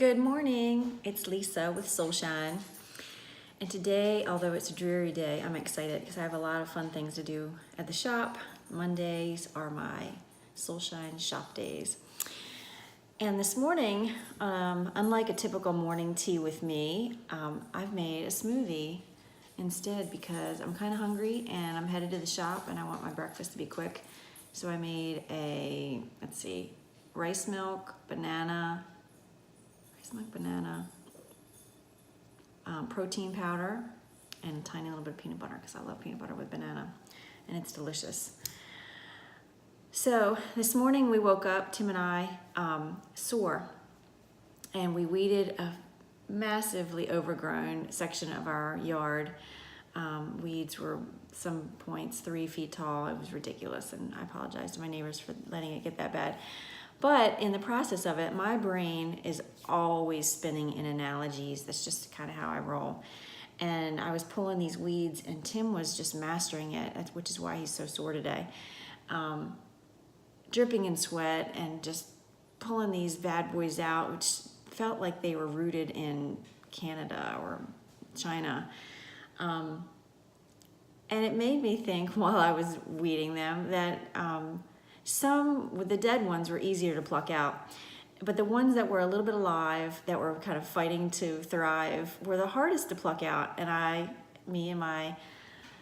Good morning, it's Lisa with Soulshine. And today, although it's a dreary day, I'm excited because I have a lot of fun things to do at the shop. Mondays are my Soulshine shop days. And this morning, unlike a typical morning tea with me, I've made a smoothie instead because I'm kind of hungry and I'm headed to the shop and I want my breakfast to be quick. So I made a, rice milk, banana, protein powder, and a tiny little bit of peanut butter because I love peanut butter with banana, and it's delicious. So this morning we woke up, Tim and I, sore, and we weeded a massively overgrown section of our yard. Weeds were some points 3 feet tall. It was ridiculous, and I apologize to my neighbors for letting it get that bad. But in the process of it, my brain is always spinning in analogies. That's just kind of how I roll. And I was pulling these weeds, and Tim was just mastering it, which is why he's so sore today. Dripping in sweat and just pulling these bad boys out, which felt like they were rooted in Canada or China. And it made me think while I was weeding them that some with the dead ones were easier to pluck out, but the ones that were a little bit alive, that were kind of fighting to thrive, were the hardest to pluck out. And me and my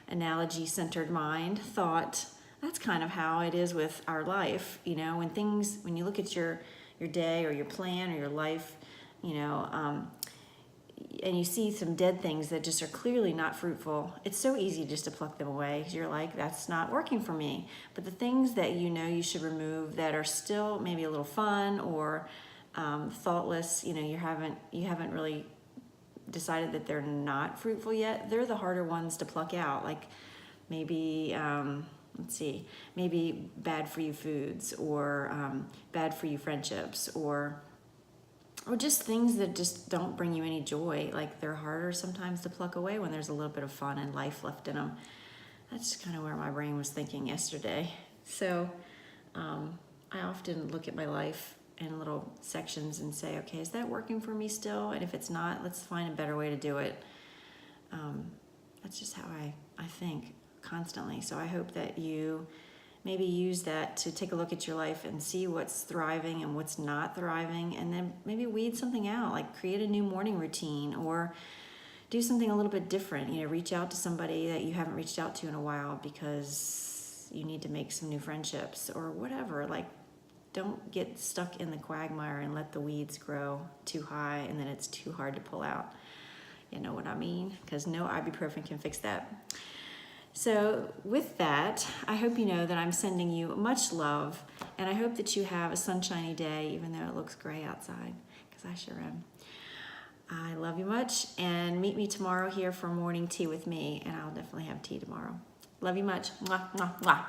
analogy-centered mind thought that's kind of how it is with our life. You know, when you look at your day or your plan or your life, and you see some dead things that just are clearly not fruitful, it's so easy just to pluck them away because you're like, that's not working for me. But the things that you know you should remove that are still maybe a little fun or thoughtless, you haven't really decided that they're not fruitful yet, they're the harder ones to pluck out. Like maybe, maybe bad for you foods or bad for you friendships or just things that just don't bring you any joy. Like they're harder sometimes to pluck away when there's a little bit of fun and life left in them. That's kind of where my brain was thinking yesterday. So I often look at my life in little sections and say, okay, is that working for me still? And if it's not, let's find a better way to do it. That's just how I think constantly. So I hope that you maybe use that to take a look at your life and see what's thriving and what's not thriving, and then maybe weed something out, like create a new morning routine or do something a little bit different. Reach out to somebody that you haven't reached out to in a while because you need to make some new friendships or whatever. Like, don't get stuck in the quagmire and let the weeds grow too high and then it's too hard to pull out. You know what I mean? Because no ibuprofen can fix that. So with that, I hope you know that I'm sending you much love, and I hope that you have a sunshiny day, even though it looks gray outside, because I sure am. I love you much, and meet me tomorrow here for morning tea with me, and I'll definitely have tea tomorrow. Love you much. Mwah, mwah, mwah.